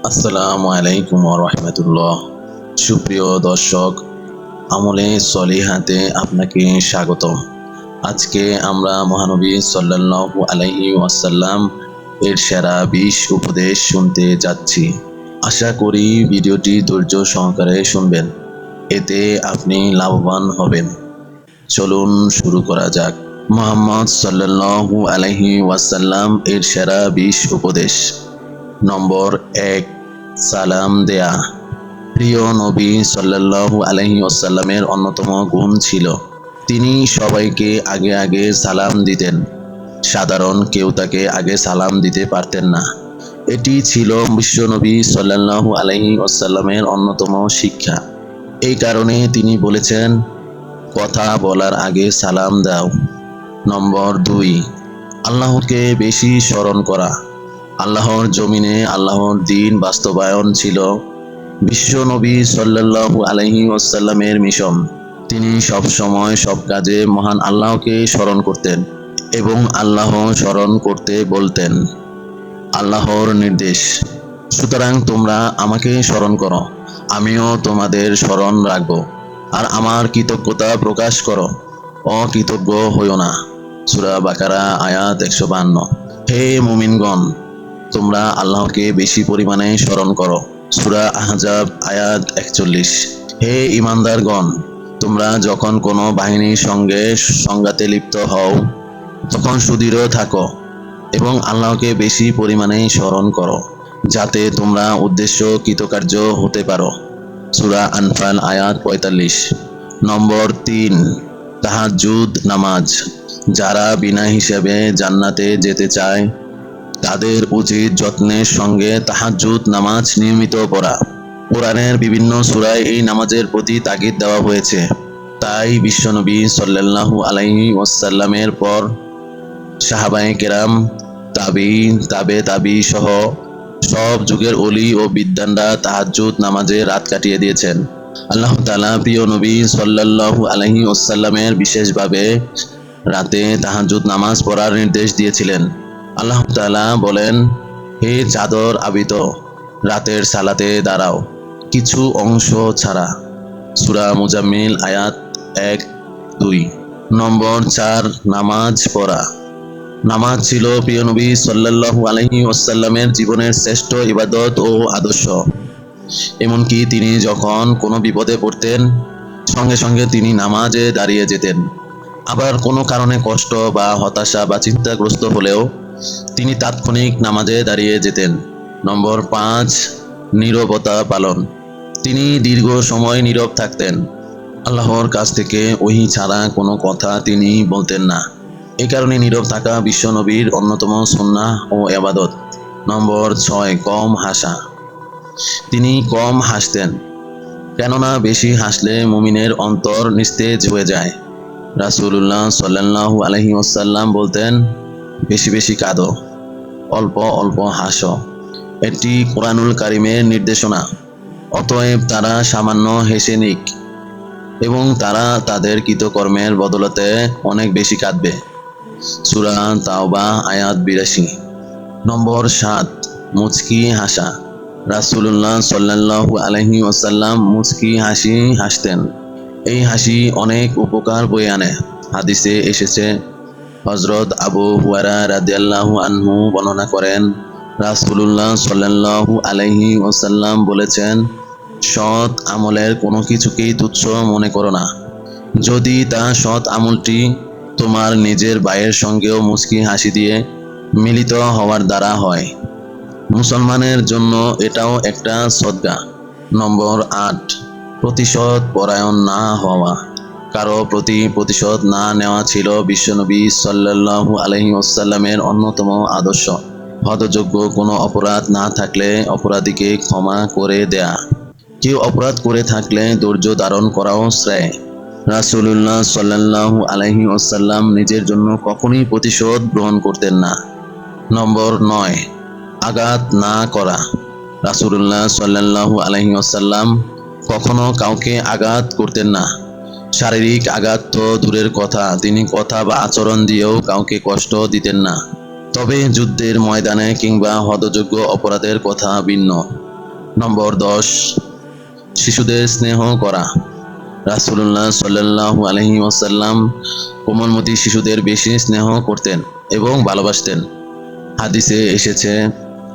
আসসালামু আলাইকুম ওয়া রাহমাতুল্লাহ। সুপ্রিয় দর্শক, আমলে সলিহাতে আপনাকে স্বাগতম। আজকে আমরা মহানবী সাল্লাল্লাহু আলাইহি ওয়াসাল্লাম এর সেরা 20 উপদেশ শুনতে যাচ্ছি। আশা করি ভিডিওটি ধৈর্য সহকারে শুনবেন, এতে আপনি লাভবান হবেন। চলুন শুরু করা যাক। মুহাম্মদ সাল্লাল্লাহু আলাইহি ওয়াসাল্লাম এর সেরা 20 উপদেশ। নম্বর 1, সালাম দেয়া। প্রিয় নবী সাল্লাল্লাহু আলাইহি ওয়াসাল্লামের অন্যতম গুণ ছিল তিনি সবাইকে আগে আগে সালাম দিতেন। সাধারণ কেউ তাকে আগে সালাম দিতে পারতেন না। এটি ছিল বিশ্বনবী সাল্লাল্লাহু আলাইহি ওয়াসাল্লামের অন্যতম শিক্ষা। এই কারণে তিনি বলেছেন, কথা বলার আগে সালাম দাও। নম্বর 2, আল্লাহকে বেশি স্মরণ করা। আল্লাহর জমিনে আল্লাহর দ্বীন বাস্তবায়ন ছিল বিশ্বনবী সাল্লাল্লাহু আলাইহি ওয়াসাল্লামের মিশন। তিনি সব সময় সব কাজে মহান আল্লাহকে স্মরণ করতেন এবং আল্লাহ স্মরণ করতে বলতেন। আল্লাহর নির্দেশ, সুতরাং তোমরা আমাকে স্মরণ করো, আমিও তোমাদের স্মরণ রাখব, আর আমার কৃতজ্ঞতা প্রকাশ করো, অকৃতজ্ঞ হইও না। সূরা বাকারা আয়াত 152। হে মুমিনগণ, তোমরা আল্লাহকে বেশি পরিমাণে স্মরণ করো। সূরা আহজাব আয়াত 41। হে ঈমানদারগণ, তোমরা যখন কোনো বাহিনীর সঙ্গে সংঘাতে লিপ্ত হও তখন সুদৃঢ় থাকো এবং আল্লাহকে বেশি পরিমাণে স্মরণ করো, যাতে তোমরা উদ্দেশ্য কৃতকার্য হতে পারো। সূরা আনফাল আয়াত 45। নম্বর 3, তাহাজ্জুদ নামাজ। যারা বিনা হিসাবে জান্নাতে যেতে চায় তাদের উচিত যত্নের সঙ্গে তাহাজ্জুদ নামাজ নিয়মিত পড়া। কোরআনের বিভিন্ন সূরায় এই নামাজের প্রতি তাগিদ দেওয়া হয়েছে। তাই বিশ্বনবী সাল্লাল্লাহু আলাইহি ওয়াসাল্লামের পর সাহাবায়ে কেরাম, তাবে সহ সব যুগের ওলি ও বিদ্বানরা তাহাজ্জুদ নামাজে রাত কাটিয়ে দিয়েছেন। আল্লাহ তাআলা প্রিয় নবী সাল্লাল্লাহু আলাইহি ওয়াসাল্লামের বিশেষভাবে রাতে তাহাজ্জুদ নামাজ পড়ার নির্দেশ দিয়েছিলেন। আল্লাহ তাআলা বলেন, হে চাদর আবৃত, রাতের সালাতে দাঁড়াও, কিছু অংশ ছাড়া। সূরা মুজাম্মিল আয়াত 1-2। নম্বর 4, নামাজ পড়া। নামাজ ছিল প্রিয় নবী সাল্লাল্লাহু আলাইহি ওয়াসাল্লামের জীবনের শ্রেষ্ঠ ইবাদত ও আদর্শ। এমনকি তিনি যখন কোনো বিপদে পড়তেন সঙ্গে সঙ্গে তিনি নামাজে দাঁড়িয়ে যেতেন। আবার কোনো কারণে কষ্ট বা হতাশা বা চিন্তাগ্রস্ত হলেও তিনি তাৎক্ষণিক নামাজে দাঁড়িয়ে যেতেন। নম্বর 5, নীরবতা পালন। তিনি দীর্ঘ সময় নীরব থাকতেন। আল্লাহর কাছ থেকে ওহী ছাড়া কোনো কথা তিনি বলতেন না। এ কারণে নীরব থাকা বিশ্বনবীর অন্যতম সুন্নাহ ও ইবাদত। নম্বর 6, কম হাসা। তিনি কম হাসতেন, কেননা বেশি হাসলে মুমিনের অন্তর নিস্তেজ হয়ে যায়। রাসূলুল্লাহ সাল্লাল্লাহু আলাইহি ওয়াসাল্লাম বলতেন, বেশি বেশি কাঁদো, অল্প অল্প হাসো। এটি কোরআনুল কারীমের নির্দেশনা। অতএব তারা সামান্য হেসে নিক এবং তারা তাদের কৃতকর্মের বদলতে অনেক বেশি কাঁদবে। সূরা তাওবা আয়াত 82। নম্বর 7, মুচকি হাসা। রাসূলুল্লাহ সাল্লাল্লাহু আলাইহি ওয়াসাল্লাম মুচকি হাসি হাসতেন। এই হাসি অনেক উপকার বয়ে আনে। হাদিসে এসেছে, হযরত আবু হুরায়রা রাদিয়াল্লাহু আনহু বর্ণনা করেন, রাসূলুল্লাহ সাল্লাল্লাহু আলাইহি ওয়াসাল্লাম বলেছেন, সৎ আমলের কোনো কিছুকেই তুচ্ছ মনে করো না, যদি তা সৎ আমলটি তোমার নিজের ভাইয়ের সঙ্গেও মুচকি হাসি দিয়ে মিলিত হওয়ার দ্বারা হয়। মুসলমানের জন্য এটাও একটা সদকা। নম্বর 8, প্রতিশোধ পরায়ণ না হওয়া। কারো প্রতি প্রতিশোধ না নেওয়া ছিল বিশ্বনবী সাল্লাল্লাহু আলাইহি ওয়াসাল্লামের অন্যতম আদর্শ। হতযোগ্য কোনো অপরাধ না থাকলে অপরাধীকে ক্ষমা করে দেয়া। কেউ অপরাধ করে থাকলে ধৈর্য ধারণ করাও শ্রেয়। রাসূলুল্লাহ সাল্লাল্লাহু আলাইহি ওয়াসাল্লাম নিজের জন্য কখনোই প্রতিশোধ গ্রহণ করতেন না। নম্বর 9, আঘাত না করা। রাসূলুল্লাহ সাল্লাল্লাহু আলাইহি ওয়াসাল্লাম কখনো কাউকে আঘাত করতেন না। শারীরিক আঘাত তো দূরের কথা, তিনি কথা বা আচরণ দিয়েও কাউকে কষ্ট দিতেন না। তবে যুদ্ধের ময়দানে কিংবা হতযোগ্য অপরাধের কথা ভিন্ন। নম্বর 10, শিশুদের স্নেহ করা। রাসূলুল্লাহ সাল্লাল্লাহু আলাইহি ওয়াসাল্লাম কোমলমতি শিশুদের বেশি স্নেহ করতেন এবং ভালোবাসতেন। হাদিসে এসেছে,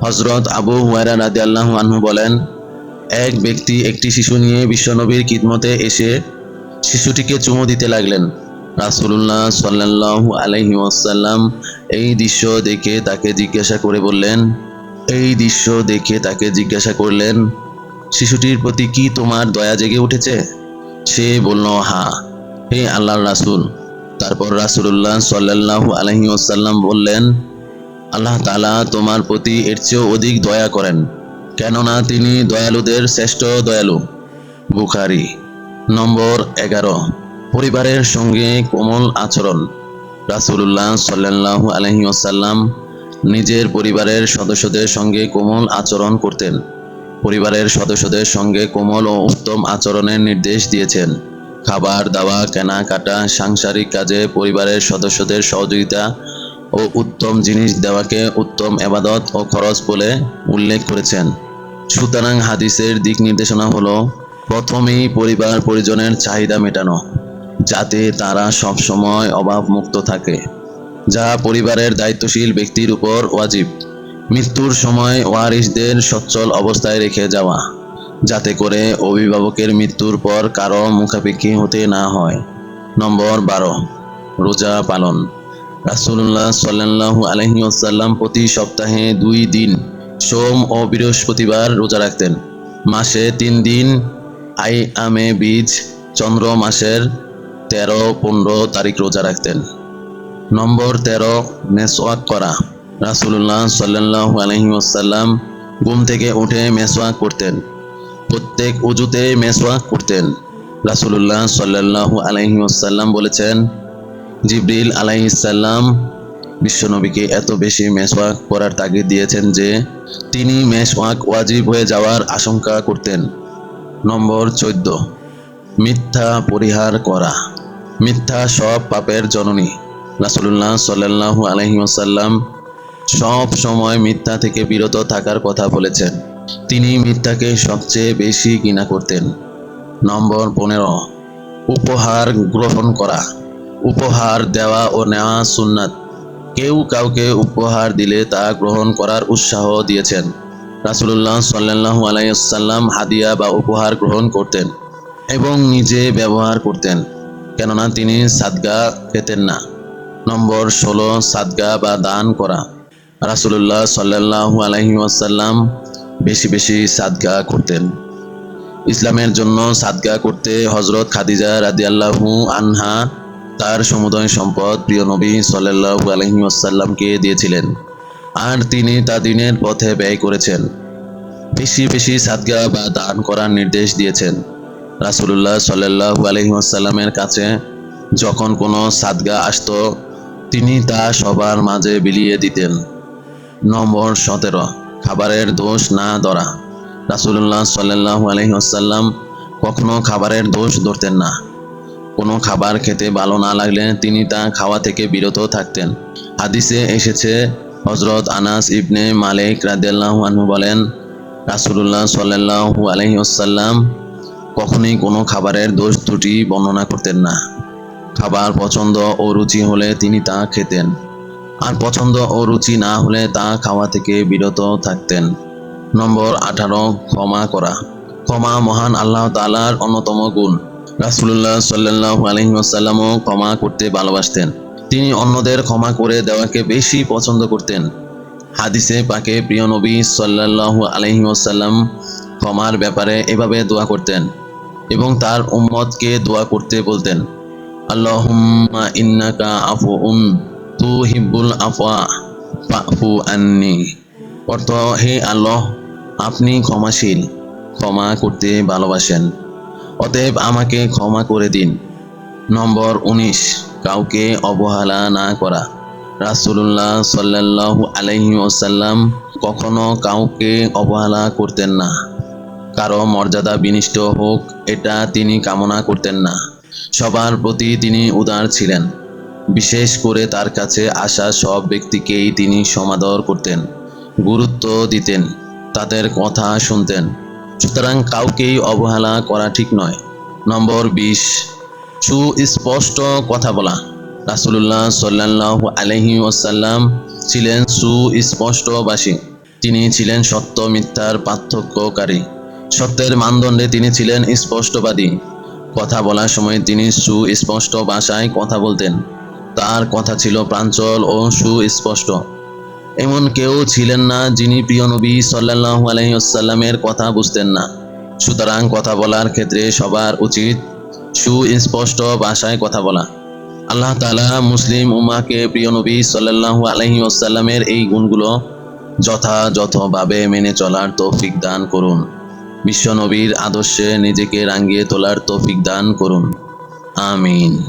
হযরত আবু হুরায়রা রাদিয়াল্লাহু আনহু বলেন, এক ব্যক্তি একটি শিশু নিয়ে বিশ্বনবীর খিদমতে এসে শিশুটিকে চুমু দিতে লাগলেন। রাসূলুল্লাহ সাল্লাল্লাহু আলাইহি ওয়াসাল্লাম এই দৃশ্য দেখে তাকে জিজ্ঞাসা করলেন, শিশুটির প্রতি কি তোমার দয়া জেগে উঠেছে? সে বলল, হ্যাঁ, হে আল্লাহর রাসূল। তারপর রাসূলুল্লাহ সাল্লাল্লাহু আলাইহি ওয়াসাল্লাম বললেন, আল্লাহ তাআলা তোমার প্রতি এর চেয়েও অধিক দয়া করেন, কেননা তিনি দয়ালুদের শ্রেষ্ঠ দয়ালু। বুখারী। নম্বর 11, পরিবারের সঙ্গে কোমল আচরণ। রাসূলুল্লাহ সাল্লাল্লাহু আলাইহি ওয়াসাল্লাম নিজের পরিবারের সদস্যদের সঙ্গে কোমল আচরণ করতেন। পরিবারের সদস্যদের সঙ্গে কোমল ও উত্তম আচরণের নির্দেশ দিয়েছেন। খাবার দাওয়া, কেনাকাটা, সাংসারিক কাজে পরিবারের সদস্যদের সহযোগিতা ও উত্তম জিনিস দেওয়াকে উত্তম ইবাদত ও খরচ বলে উল্লেখ করেছেন। সুতরাং হাদিসের দিক নির্দেশনা হলো, প্রথমেই পরিবার পরিজনের চাহিদা মেটানো, যাতে তারা সবসময় অভাবমুক্ত থাকে, যা পরিবারের দায়িত্বশীল ব্যক্তির উপর ওয়াজিব। মৃত্যুর সময় ওয়ারিসদের সচ্ছল অবস্থায় রেখে যাওয়া, যাতে করে অভিভাবকের মৃত্যুর পর কারো মুখাপেক্ষী হতে না হয়। নম্বর 12, রোজা পালন। রাসূলুল্লাহ সাল্লাল্লাহু আলাইহি ওয়াসাল্লাম প্রতি সপ্তাহে 2 দিন সোম ও বৃহস্পতিবার রোজা রাখতেন। মাসে 3 দিন আইয়ামে বীজ, চন্দ্র মাসের 13-15 তারিখ রোজা রাখতেন। নম্বর 13, মেসওয়াক করা। রাসূলুল্লাহ সাল্লাল্লাহু আলাইহি ওয়াসাল্লাম ঘুম থেকে উঠে মেসওয়াক করতেন। প্রত্যেক ওযুতে মেসওয়াক করতেন। রাসূলুল্লাহ সাল্লাল্লাহু আলাইহি ওয়াসাল্লাম বলেছেন, জিবরিল আলাইহিস সালাম বিশ্বনবীকে এত বেশি মেসওয়াক করার তাগিদ দিয়েছেন যে তিনি মেসওয়াক ওয়াজিব হয়ে যাওয়ার আশঙ্কা করতেন। নম্বর 14, মিথ্যা পরিহার করা। মিথ্যা সব পাপের জননী। রাসূলুল্লাহ সাল্লাল্লাহু আলাইহি ওয়াসাল্লাম সব সময় মিথ্যা থেকে বিরত থাকার কথা বলেছেন। তিনি মিথ্যাকে সবচেয়ে বেশি ঘৃণা করতেন। নম্বর 15, উপহার গ্রহণ করা। উপহার দেওয়া ও নেওয়া সুন্নাত। কেউ কাউকে উপহার দিলে তা গ্রহণ করার উৎসাহ দিয়েছেন। রাসূলুল্লাহ সাল্লাল্লাহু আলাইহি ওয়াসাল্লাম হাদিয়া বা উপহার গ্রহণ করতেন এবং নিজে ব্যবহার করতেন, কেননা তিনি সাদকা খেতেন না। নম্বর 16, সাদকা বা দান করা। রাসূলুল্লাহ সাল্লাল্লাহু আলাইহি ওয়াসাল্লাম বেশি বেশি সাদকা করতেন। ইসলামের জন্য সাদকা করতে হযরত খাদিজা রাদিয়াল্লাহু আনহা তার সমুদয় সম্পদ প্রিয় নবী সাল্লাল্লাহু আলাইহি ওয়াসাল্লামকে দিয়েছিলেন, আর তিনি তা দ্বীনের পথে ব্যয় করেছেন। বেশি বেশি সাদকা বা দান করার নির্দেশ দিয়েছেন। রাসূলুল্লাহ সাল্লাল্লাহু আলাইহি ওয়াসাল্লামের কাছে যখন কোনো সাদকা আসতো, তিনি তা সবার মাঝে বিলিয়ে দিতেন। নম্বর 17, খাবারের দোষ না ধরা। রাসূলুল্লাহ সাল্লাল্লাহু আলাইহি ওয়াসাল্লাম কখনো খাবারের দোষ ধরতেন না। কোনো খাবার খেতে ভালো না লাগলে তিনি তা খাওয়া থেকে বিরত থাকতেন। হাদিসে এসেছে, হযরত আনাস ইবনে মালিক রাদিয়াল্লাহু আনহু বলেন, রাসূলুল্লাহ সাল্লাল্লাহু আলাইহি ওয়াসাল্লাম কখনোই কোনো খাবারের দোষ ত্রুটি বর্ণনা করতেন না। খাবার পছন্দ ও রুচি হলে তিনি তা খেতেন, আর পছন্দ ও রুচি না হলে তা খাওয়া থেকে বিরত থাকতেন। নম্বর 18, ক্ষমা করা। ক্ষমা মহান আল্লাহ তাআলার অন্যতম গুণ। রাসূলুল্লাহ সাল্লাল্লাহু আলাইহি ওয়াসাল্লামও ক্ষমা করতে ভালোবাসতেন। তিনি অন্যদের ক্ষমা করে দেওয়াকে বেশি পছন্দ করতেন। হাদিসে পাকে প্রিয় নবী সাল্লাল্লাহু আলাইহি ওয়াসাল্লাম ক্ষমার ব্যাপারে এভাবে দোয়া করতেন এবং তার উম্মতকে দোয়া করতে বলতেন, আল্লাহুম্মা ইন্নাকা আফুউন তুহিব্বুল আফওয়া ফাফু আন্নি। অর্থ, হে আল্লাহ, আপনি ক্ষমাশীল, ক্ষমা করতে ভালোবাসেন, অতএব আমাকে ক্ষমা করে দিন। নম্বর 19, কাউকে অবহেলা না করা। রাসূলুল্লাহ সাল্লাল্লাহু আলাইহি ওয়াসাল্লাম কখনো কাউকে অবহেলা করতেন না। কারো মর্যাদা বিনষ্ট হোক, এটা তিনি কামনা করতেন না। সবার প্রতি তিনি উদার ছিলেন। বিশেষ করে তার কাছে আসা সব ব্যক্তিকেই তিনি সমাদর করতেন, গুরুত্ব দিতেন, তাদের কথা শুনতেন। সুতরাং কাউকেই অবহেলা করা ঠিক নয়। নম্বর 20, সুস্পষ্ট কথা বলা। রাসূলুল্লাহ সাল্লাল্লাহু আলাইহি ওয়াসাল্লাম ছিলেন সুস্পষ্টভাষী। তিনি ছিলেন সত্য মিথ্যার পার্থক্যকারী। সত্যের মানদণ্ডে তিনি ছিলেন স্পষ্টবাদী। কথা বলার সময় তিনি সুস্পষ্ট ভাষায় কথা বলতেন। তার কথা ছিল প্রাঞ্জল ও সুস্পষ্ট। এমন কেউ ছিলেন না যিনি প্রিয় নবী সাল্লাল্লাহু আলাইহি ওয়াসাল্লামের কথা বুঝতেন না। সুতরাং কথা বলার ক্ষেত্রে সবার উচিত সুস্পষ্ট ভাষায় কথা বলা। আল্লাহ তাআলা মুসলিম উম্মাহকে প্রিয় নবী সাল্লাল্লাহু আলাইহি ওয়াসাল্লামের এই গুণগুলো যথাযথভাবে মেনে চলার তৌফিক দান করুন। বিশ্ব নবীর আদর্শে নিজেকে রাঙিয়ে তোলার তৌফিক দান করুন। আমিন।